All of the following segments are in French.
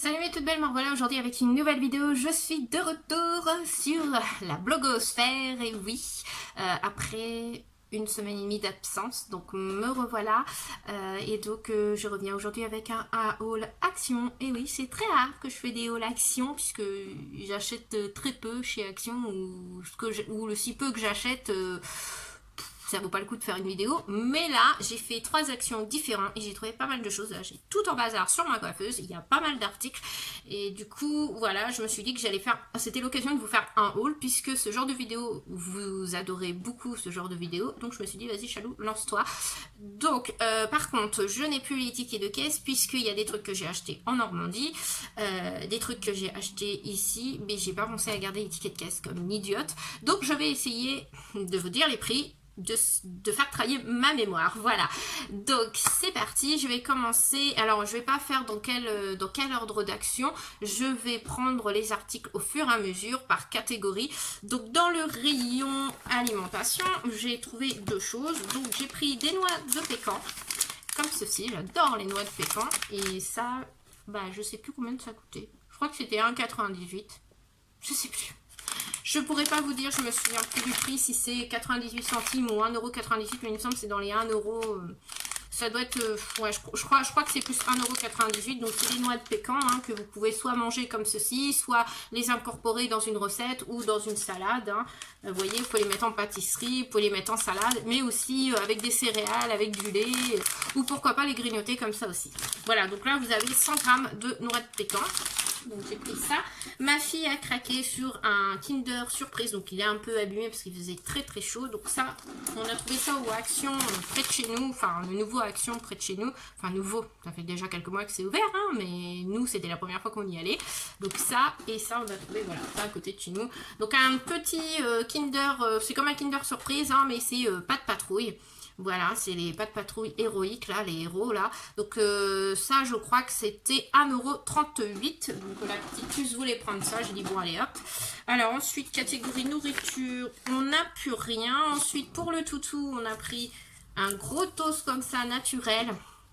Salut mes toutes belles, me voilà aujourd'hui avec une nouvelle vidéo. Je suis de retour sur la blogosphère, et oui, après une semaine et demie d'absence, donc me revoilà. Et donc je reviens aujourd'hui avec un haul action. Et oui, c'est très rare que je fais des hauls action puisque j'achète très peu chez Action, ou le si peu que j'achète... ça vaut pas le coup de faire une vidéo, mais là j'ai fait 3 actions différentes et j'ai trouvé pas mal de choses. Là j'ai tout en bazar sur ma coiffeuse, il y a pas mal d'articles et du coup voilà, je me suis dit que j'allais faire, c'était l'occasion de vous faire un haul puisque ce genre de vidéo, vous adorez beaucoup ce genre de vidéo, donc je me suis dit vas-y Chalou, lance-toi. Donc par contre je n'ai plus les tickets de caisse puisqu'il y a des trucs que j'ai achetés en Normandie, des trucs que j'ai achetés ici, mais j'ai pas pensé à garder les tickets de caisse comme une idiote, donc je vais essayer de vous dire les prix, de faire travailler ma mémoire. Voilà, donc c'est parti. Je vais commencer, alors je vais pas faire dans quel ordre d'action, je vais prendre les articles au fur et à mesure par catégorie. Donc dans le rayon alimentation, j'ai trouvé 2 choses. Donc j'ai pris des noix de pécan comme ceci, j'adore les noix de pécan, et ça, bah je sais plus combien ça coûtait, je crois que c'était 1,98 €, je sais plus. Je pourrais pas vous dire, je me souviens plus du prix, si c'est 98 centimes ou 1,98 €, mais il me semble que c'est dans les 1 €. Ça doit être, ouais, je crois que c'est plus 1,98 €. Donc c'est des noix de pécan hein, que vous pouvez soit manger comme ceci, soit les incorporer dans une recette ou dans une salade. Hein. Vous voyez, vous pouvez les mettre en pâtisserie, vous pouvez les mettre en salade, mais aussi avec des céréales, avec du lait, ou pourquoi pas les grignoter comme ça aussi. Voilà, donc là vous avez 100 g de noix de pécan. Donc j'ai pris ça. Ma fille a craqué sur un Kinder Surprise, donc il est un peu abîmé parce qu'il faisait très très chaud. Donc ça, on a trouvé ça au Action près de chez nous, enfin le nouveau Action près de chez nous. Enfin nouveau, ça fait déjà quelques mois que c'est ouvert, hein, mais nous c'était la première fois qu'on y allait. Donc ça et ça on a trouvé, voilà, ça à côté de chez nous. Donc un petit Kinder, c'est comme un Kinder Surprise, hein, mais c'est pas de patrouille. Voilà, c'est les pas de patrouille héroïques, là, les héros, là. Donc, ça, je crois que c'était 1,38 €. Donc, la petite puce voulait prendre ça. J'ai dit, bon, allez, hop. Alors, ensuite, catégorie nourriture, on n'a plus rien. Ensuite, pour le toutou, on a pris un gros toast comme ça, naturel,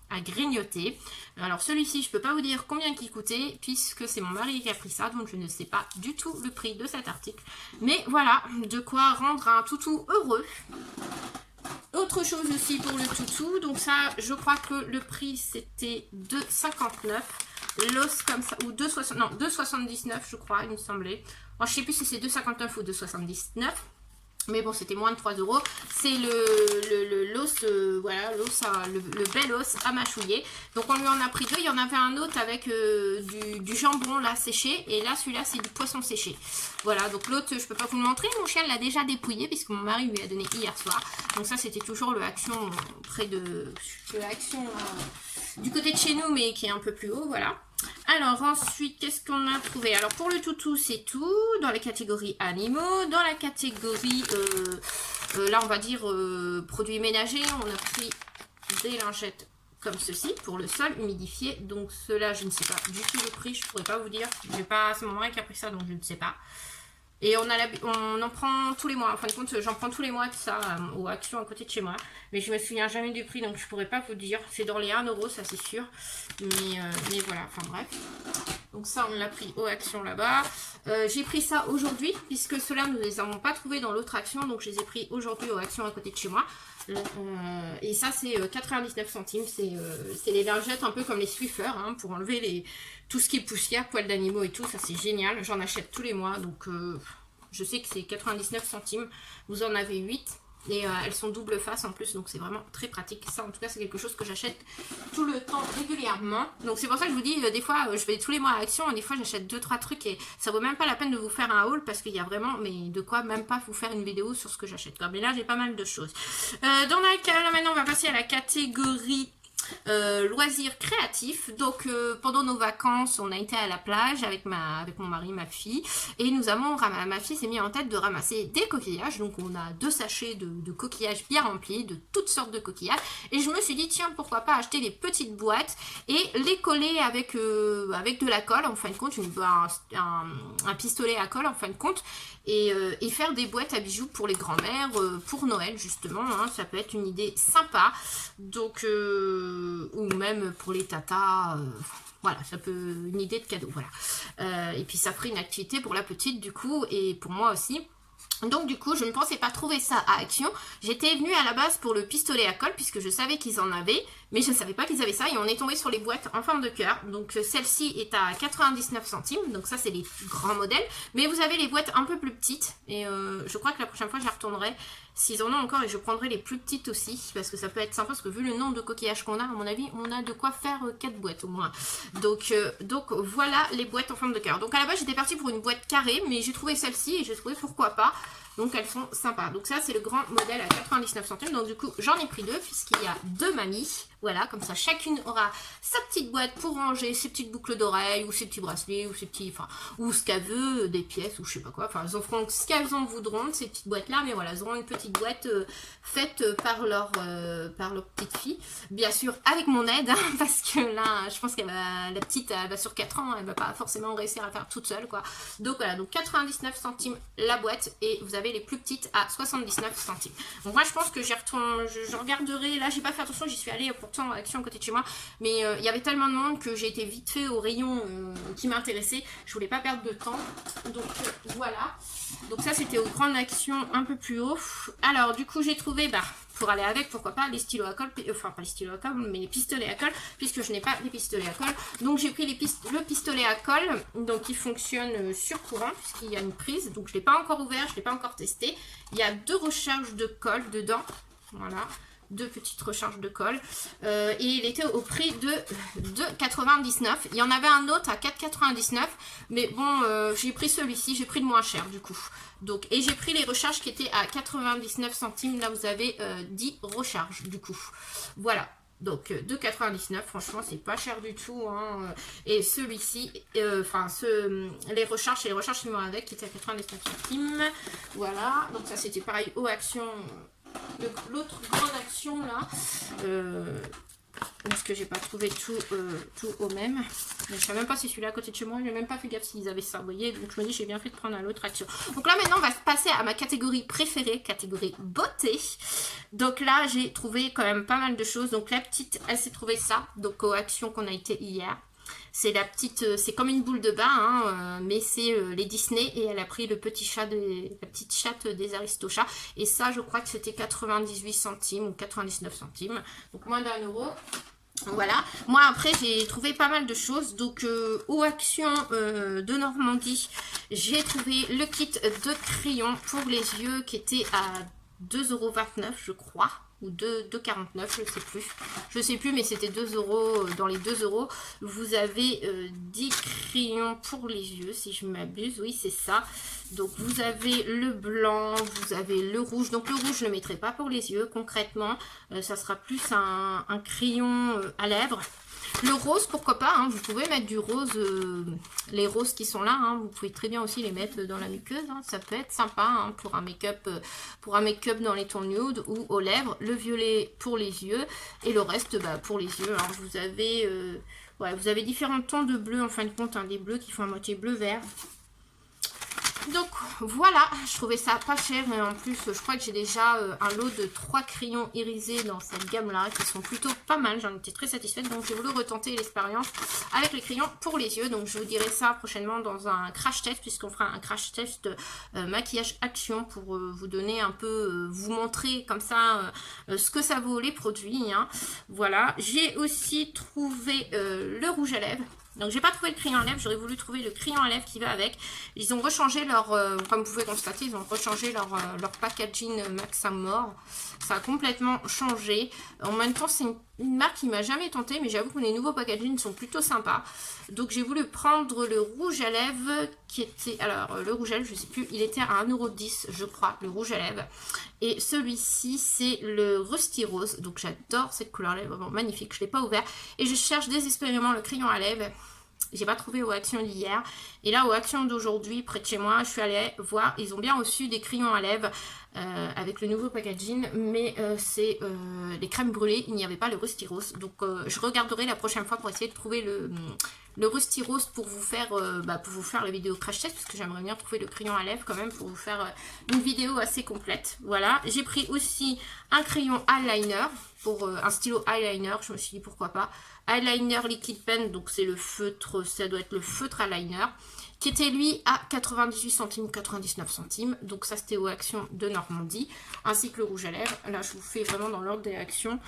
à grignoter. Alors, celui-ci, je peux pas vous dire combien il coûtait, puisque c'est mon mari qui a pris ça. Donc, je ne sais pas du tout le prix de cet article. Mais voilà, de quoi rendre un toutou heureux. Autre chose aussi pour le toutou, donc ça je crois que le prix c'était 2,59 €, l'os comme ça, ou 2,60, non 2,79 € je crois, il me semblait. Alors, je sais plus si c'est 2,59 € ou 2,79 €. Mais bon, c'était moins de 3 €. C'est l'os, voilà, l'os, le bel os à mâchouiller. Donc on lui en a pris 2. Il y en avait un autre avec du jambon là séché. Et là, celui-là, c'est du poisson séché. Voilà, donc l'autre, je peux pas vous le montrer. Mon chien l'a déjà dépouillé puisque mon mari lui a donné hier soir. Donc ça, c'était toujours le Action près de... Le Action du côté de chez nous, mais qui est un peu plus haut, voilà. Alors ensuite, qu'est-ce qu'on a trouvé? Alors pour le toutou, c'est tout. Dans les catégories animaux, dans la catégorie, là on va dire produits ménagers, on a pris des lingettes comme ceci pour le sol humidifié. Donc ceux-là, je ne sais pas du tout le prix, je pourrais pas vous dire. C'est mon mari qui a pris ça, donc je ne sais pas. Et on en prend tous les mois. En fin de compte, j'en prends tous les mois de ça aux Actions à côté de chez moi. Mais je me souviens jamais du prix, donc je pourrais pas vous dire. C'est dans les 1 €, ça c'est sûr. Mais voilà, enfin bref. Donc ça, on l'a pris aux Actions là-bas. J'ai pris ça aujourd'hui, puisque ceux-là, nous les avons pas trouvés dans l'autre Action. Donc je les ai pris aujourd'hui aux Actions à côté de chez moi. Et ça, c'est 99 centimes. C'est les lingettes un peu comme les Swiffer, hein, pour enlever tout ce qui est poussière, poils d'animaux et tout. Ça, c'est génial. J'en achète tous les mois. Donc, je sais que c'est 99 centimes. Vous en avez 8. Et elles sont double face en plus. Donc, c'est vraiment très pratique. Ça, en tout cas, c'est quelque chose que j'achète tout le temps régulièrement. Donc, c'est pour ça que je vous dis, des fois, je vais tous les mois à Action. Et des fois, j'achète 2-3 trucs. Et ça vaut même pas la peine de vous faire un haul. Parce qu'il y a vraiment, mais de quoi même pas vous faire une vidéo sur ce que j'achète. Mais là, j'ai pas mal de choses. Là, maintenant, on va passer à la catégorie... loisirs créatifs. Donc pendant nos vacances on a été à la plage avec mon mari, ma fille, et ma fille s'est mis en tête de ramasser des coquillages. Donc on a 2 sachets de coquillages bien remplis, de toutes sortes de coquillages, et je me suis dit tiens, pourquoi pas acheter des petites boîtes et les coller avec de la colle, en fin de compte, un pistolet à colle en fin de compte, et faire des boîtes à bijoux pour les grands-mères, pour Noël justement, hein, ça peut être une idée sympa. Donc ou même pour les tatas, voilà, ça peut, une idée de cadeau, voilà. Et puis ça ferait une activité pour la petite du coup, et pour moi aussi. Donc du coup, je ne pensais pas trouver ça à Action. J'étais venue à la base pour le pistolet à colle, puisque je savais qu'ils en avaient, mais je ne savais pas qu'ils avaient ça, et on est tombé sur les boîtes en forme de cœur. Donc celle-ci est à 99 centimes, donc ça c'est les grands modèles, mais vous avez les boîtes un peu plus petites, et je crois que la prochaine fois j'y retournerai, s'ils en ont encore, et je prendrai les plus petites aussi, parce que ça peut être sympa, parce que vu le nombre de coquillages qu'on a, à mon avis, on a de quoi faire 4 boîtes au moins. Donc voilà les boîtes en forme de cœur. Donc à la base j'étais partie pour une boîte carrée, mais j'ai trouvé celle-ci, et j'ai trouvé pourquoi pas. Donc elles sont sympas. Donc ça c'est le grand modèle à 99 centimes. Donc du coup j'en ai pris 2 puisqu'il y a 2 mamies. Voilà, comme ça chacune aura sa petite boîte pour ranger ses petites boucles d'oreilles ou ses petits bracelets ou ses petits, enfin, ou ce qu'elle veut, des pièces ou je sais pas quoi. Enfin elles en feront ce qu'elles en voudront de ces petites boîtes là, mais voilà, elles auront une petite boîte faite par leur petite fille. Bien sûr avec mon aide, hein, parce que là je pense qu'elle va, la petite elle va sur 4 ans, elle va pas forcément réussir à faire toute seule quoi. Donc voilà, donc 99 centimes la boîte et vous avez les plus petites à 79 centimes. Donc moi je pense que j'y retourne, je regarderai, là j'ai pas fait attention, j'y suis allée pourtant à Action à côté de chez moi, mais il y avait tellement de monde que j'ai été vite fait au rayon qui m'intéressait, je voulais pas perdre de temps, donc voilà. Donc ça c'était aux grandes Actions un peu plus haut. Alors du coup j'ai trouvé, pour aller avec, pourquoi pas, les stylos à colle, enfin pas les stylos à colle, mais les pistolets à colle, puisque je n'ai pas les pistolets à colle. Donc j'ai pris le pistolet à colle, donc qui fonctionne sur courant, puisqu'il y a une prise. Donc je ne l'ai pas encore ouvert, je ne l'ai pas encore testé. Il y a 2 recharges de colle dedans, voilà. 2 petites recharges de colle, et il était au prix de 2,99. Il y en avait un autre à 4,99, mais bon j'ai pris celui-ci, j'ai pris le moins cher du coup. Donc, et j'ai pris les recharges qui étaient à 99 centimes, là vous avez 10 recharges du coup, voilà. Donc 2,99, franchement c'est pas cher du tout, hein. Et celui-ci, enfin les recharges, c'est les recharges qui vont avec, qui étaient à 99 centimes, voilà. Donc ça c'était pareil aux Actions. L'autre grande Action là, parce que j'ai pas trouvé tout au même, mais je sais même pas si celui-là à côté de chez moi, j'ai même pas fait gaffe s'ils avaient ça, vous voyez, donc je me dis j'ai bien fait de prendre un autre Action. Donc là maintenant on va se passer à ma catégorie préférée, catégorie beauté. Donc là j'ai trouvé quand même pas mal de choses. Donc la petite elle s'est trouvée ça, donc aux Actions qu'on a été hier. C'est la petite, c'est comme une boule de bain, hein, mais c'est les Disney, et elle a pris le petit chat la petite chatte des Aristochats, et ça je crois que c'était 98 centimes ou 99 centimes, donc moins d'1 euro. Voilà, moi après j'ai trouvé pas mal de choses. Donc aux Actions de Normandie, j'ai trouvé le kit de crayons pour les yeux qui était à 2,29 € je crois, ou 2,49 €, je sais plus, mais c'était 2 € dans les 2 €. Vous avez 10 crayons pour les yeux si je m'abuse, oui c'est ça. Donc vous avez le blanc, vous avez le rouge. Donc le rouge je ne le mettrai pas pour les yeux concrètement, ça sera plus un crayon à lèvres. Le rose, pourquoi pas, hein, vous pouvez mettre du rose, les roses qui sont là, hein, vous pouvez très bien aussi les mettre dans la muqueuse, hein, ça peut être sympa, hein, pour un make-up dans les tons nude ou aux lèvres. Le violet pour les yeux et le reste pour les yeux, hein. Vous avez vous avez différents tons de bleu en fin de compte, hein, des bleus qui font à moitié bleu-vert. Donc voilà, je trouvais ça pas cher, et en plus je crois que j'ai déjà un lot de 3 crayons irisés dans cette gamme là qui sont plutôt pas mal, j'en étais très satisfaite, donc j'ai voulu retenter l'expérience avec les crayons pour les yeux. Donc je vous dirai ça prochainement dans un crash test, puisqu'on fera un crash test maquillage Action pour vous donner un peu, vous montrer comme ça ce que ça vaut les produits, hein. Voilà, j'ai aussi trouvé le rouge à lèvres. Donc j'ai pas trouvé le crayon à lèvres, j'aurais voulu trouver le crayon à lèvres qui va avec. Ils ont rechangé leur, comme vous pouvez constater, ils ont rechangé leur packaging Maxamor. Ça a complètement changé. En même temps c'est une marque qui m'a jamais tenté, mais j'avoue que les nouveaux packaging sont plutôt sympas. Donc j'ai voulu prendre le rouge à lèvres qui était, alors le rouge à lèvres je sais plus, il était à 1,10 € je crois, le rouge à lèvres. Et celui-ci c'est le Rusty Rose, donc j'adore cette couleur là, vraiment magnifique, je ne l'ai pas ouvert. Et je cherche désespérément le crayon à lèvres. J'ai pas trouvé aux Actions d'hier. Et là, aux Actions d'aujourd'hui, près de chez moi, je suis allée voir. Ils ont bien reçu des crayons à lèvres avec le nouveau packaging. Mais c'est les crèmes brûlées. Il n'y avait pas le Rusty Rose. Donc, je regarderai la prochaine fois pour essayer de trouver le Rusty Rose pour vous faire la vidéo crash test. Parce que j'aimerais bien trouver le crayon à lèvres quand même pour vous faire une vidéo assez complète. Voilà. J'ai pris aussi un crayon eyeliner. Pour un stylo eyeliner, je me suis dit pourquoi pas. eyeliner liquid pen, donc c'est le feutre, ça doit être le feutre eyeliner, qui était lui à 98 centimes, 99 centimes. Donc ça c'était aux Actions de Normandie, ainsi que le rouge à lèvres. Là je vous fais vraiment dans l'ordre des Actions.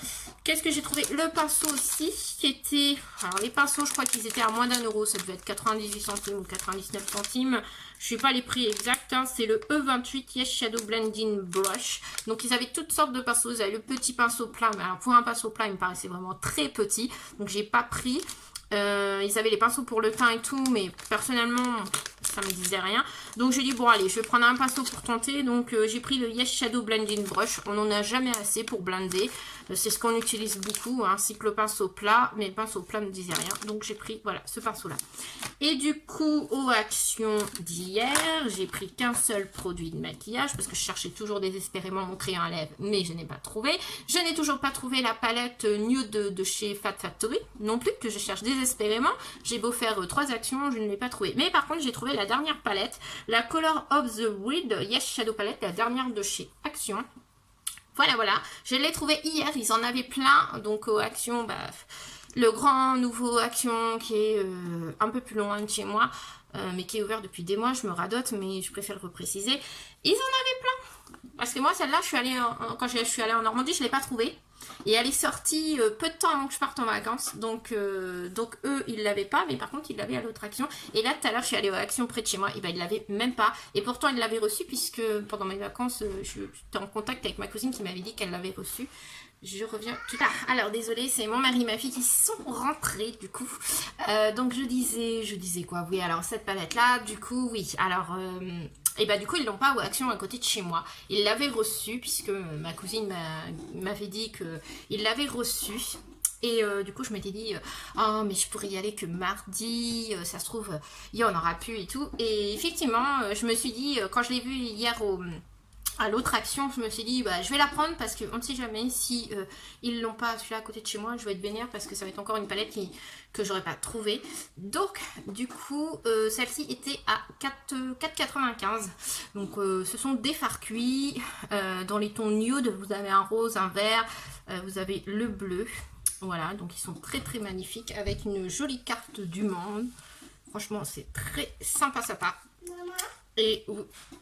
Qu'est-ce que j'ai trouvé? Le pinceau aussi, qui était... Alors les pinceaux, je crois qu'ils étaient à moins d'1 €, ça devait être 98 centimes ou 99 centimes. Je ne sais pas les prix exacts, hein. C'est le E28 Yes Shadow Blending Brush. Donc ils avaient toutes sortes de pinceaux, ils avaient le petit pinceau plat, mais alors, pour un pinceau plat il me paraissait vraiment très petit, donc j'ai pas pris. Ils avaient les pinceaux pour le teint et tout, mais personnellement ça me disait rien, donc j'ai dit bon allez, je vais prendre un pinceau pour tenter. Donc j'ai pris le Yes Shadow Blending Brush. On n'en a jamais assez pour blender, c'est ce qu'on utilise beaucoup, ainsi que le pinceau plat, mais le pinceau plat ne me disait rien, donc j'ai pris voilà ce pinceau là. Et du coup aux Actions d'hier, j'ai pris qu'un seul produit de maquillage parce que je cherchais toujours désespérément mon crayon à lèvres, mais je n'ai pas trouvé. Je n'ai toujours pas trouvé la palette nude de chez Fat Factory non plus, que je cherche désespérément. J'ai beau faire 3 actions, je ne l'ai pas trouvé. Mais par contre j'ai trouvé la dernière palette, la Color of the Wild Yes Shadow Palette, la dernière de chez Action. Voilà, voilà, je l'ai trouvé hier, ils en avaient plein, donc aux Actions, bah, le grand nouveau Action qui est un peu plus loin de chez moi, mais qui est ouvert depuis des mois, je me radote, mais je préfère le repréciser. Ils en avaient plein, parce que moi celle-là, quand je suis allée en Normandie, je ne l'ai pas trouvée. Et elle est sortie peu de temps avant que je parte en vacances. Donc eux, ils l'avaient pas. Mais par contre, ils l'avaient à l'autre Action. Et là, tout à l'heure, je suis allée aux Actions près de chez moi. Et ben, ils l'avaient même pas. Et pourtant, ils l'avaient reçu. Puisque pendant mes vacances, j'étais en contact avec ma cousine qui m'avait dit qu'elle l'avait reçu. Je reviens tout à l'heure. Alors, désolée, c'est mon mari et ma fille qui sont rentrés, du coup. Donc, je disais quoi? Oui, alors, cette palette-là, du coup, oui. Alors... Et bah du coup ils l'ont pas aux Actions à côté de chez moi. Ils l'avaient reçu puisque ma cousine m'avait dit qu'il l'avait reçu. Et du coup je m'étais dit oh mais je pourrais y aller que mardi, ça se trouve il y en aura plus et tout. Et effectivement je me suis dit quand je l'ai vu hier à l'autre Action, je me suis dit bah je vais la prendre parce qu'on ne sait jamais si ils l'ont pas celui-là à côté de chez moi, je vais être vénère parce que ça va être encore une palette que j'aurais pas trouvée. Donc du coup celle-ci était à 4,95. Donc ce sont des fards cuits dans les tons nude, vous avez un rose, un vert, vous avez le bleu. Voilà, donc ils sont très très magnifiques avec une jolie carte du monde. Franchement c'est très sympa. Et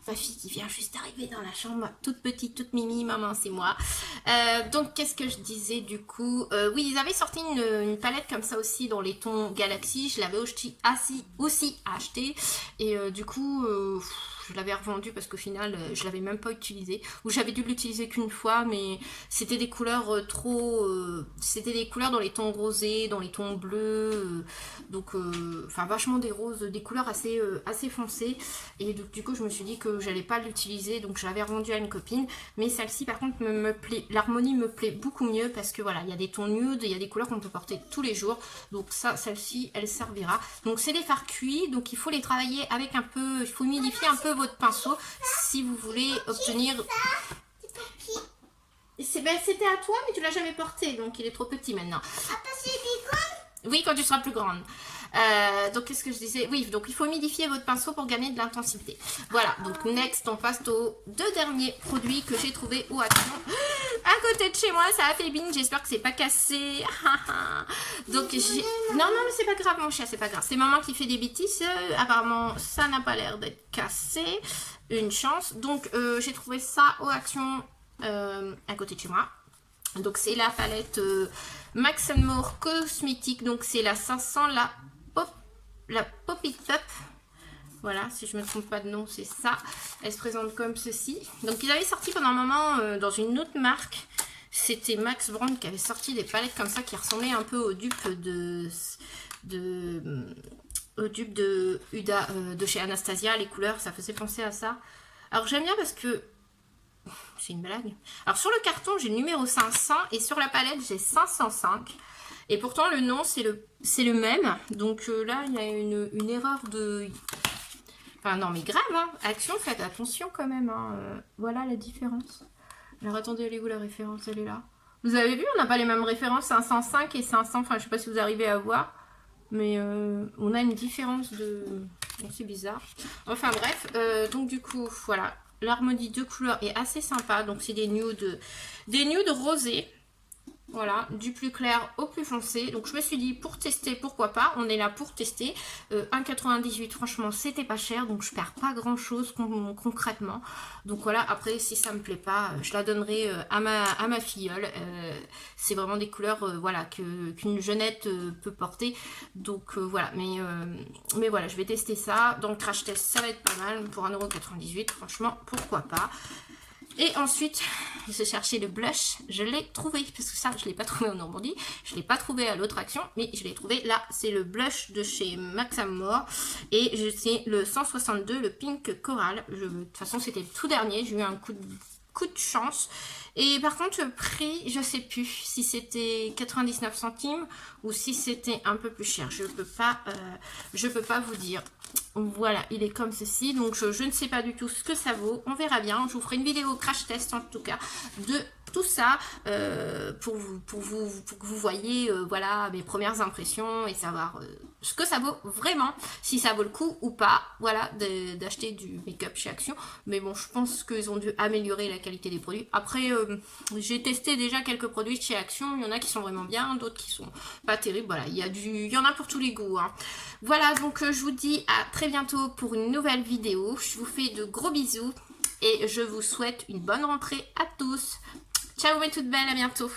ma fille qui vient juste d'arriver dans la chambre, toute petite, toute mimi, maman c'est moi. Donc qu'est-ce que je disais du coup, oui ils avaient sorti une palette comme ça aussi dans les tons Galaxy, je l'avais aussi acheté. Et du coup je l'avais revendu parce qu'au final je l'avais même pas utilisé, ou j'avais dû l'utiliser qu'une fois, mais c'était des couleurs c'était des couleurs dans les tons rosés, dans les tons bleus, donc enfin vachement des roses, des couleurs assez foncées. Et du coup je me suis dit que j'allais pas l'utiliser, donc je l'avais revendu à une copine. Mais celle-ci par contre me plaît, l'harmonie me plaît beaucoup mieux parce que voilà, il y a des tons nude, il y a des couleurs qu'on peut porter tous les jours, donc ça, celle-ci elle servira. Donc c'est des fards cuits, donc il faut les travailler avec un peu, il faut humidifier un peu votre pinceau si vous voulez obtenir... C'était à toi mais tu l'as jamais porté, donc il est trop petit maintenant. Oui, quand tu seras plus grande. Donc qu'est-ce que je disais? Oui, donc il faut humidifier votre pinceau pour gagner de l'intensité. Voilà, donc next on passe aux 2 derniers produits que j'ai trouvé aux Actions. À côté de chez moi, ça a fait bing, j'espère que c'est pas cassé. Donc j'ai... Non, mais c'est pas grave mon chien, c'est pas grave. C'est maman qui fait des bêtises, apparemment ça n'a pas l'air d'être cassé. Une chance. Donc j'ai trouvé ça aux Actions à côté de chez moi. Donc c'est la palette Max & More cosmétique, donc c'est la 500, la Pop It Up. Voilà, si je ne me trompe pas de nom, c'est ça. Elle se présente comme ceci. Donc ils avaient sorti pendant un moment dans une autre marque. C'était Max Brand qui avait sorti des palettes comme ça qui ressemblaient un peu aux dupes de Huda de chez Anastasia. Les couleurs, ça faisait penser à ça. Alors j'aime bien parce que c'est une blague. Alors sur le carton j'ai le numéro 500 et sur la palette j'ai 505. Et pourtant le nom c'est le même. Donc là il y a une erreur de... Enfin non mais grave hein. Action, faites attention quand même hein. Voilà la différence. Alors attendez, elle est où la référence? Elle est là. Vous avez vu, on n'a pas les mêmes références, 505 et 500. Enfin je sais pas si vous arrivez à voir. Mais on a une différence de... Bon, c'est bizarre. Enfin bref, donc du coup voilà. L'harmonie de couleurs est assez sympa. Donc c'est des nudes rosés. Voilà, du plus clair au plus foncé. Donc je me suis dit, pour tester, pourquoi pas. On est là pour tester. 1,98, franchement, c'était pas cher. Donc je perds pas grand chose concrètement. Donc voilà, après, si ça me plaît pas, je la donnerai à ma filleule. C'est vraiment des couleurs voilà, qu'une jeunette peut porter. Donc voilà, mais voilà, je vais tester ça. Donc crash test, ça va être pas mal. Pour 1,98 €, franchement, pourquoi pas. Et ensuite, j'ai cherché le blush, je l'ai trouvé, parce que ça, je ne l'ai pas trouvé en Normandie, je ne l'ai pas trouvé à l'autre action, mais je l'ai trouvé là, c'est le blush de chez Max Amour, et c'est le 162, le Pink Coral. De toute façon, c'était le tout dernier, j'ai eu un coup de chance. Et par contre, le prix, je sais plus si c'était 99 centimes ou si c'était un peu plus cher. Je peux pas vous dire. Voilà, il est comme ceci. Donc, je ne sais pas du tout ce que ça vaut. On verra bien. Je vous ferai une vidéo crash test, en tout cas, de tout ça pour que vous voyez voilà, mes premières impressions et savoir ce que ça vaut vraiment, si ça vaut le coup ou pas, voilà, d'acheter du make-up chez Action. Mais bon, je pense qu'ils ont dû améliorer la qualité des produits. Après, j'ai testé déjà quelques produits chez Action. Il y en a qui sont vraiment bien, d'autres qui sont pas terribles. Voilà, il y en a pour tous les goûts, hein. Voilà, donc je vous dis à très bientôt pour une nouvelle vidéo. Je vous fais de gros bisous et je vous souhaite une bonne rentrée à tous. Ciao mes toutes belles, à bientôt.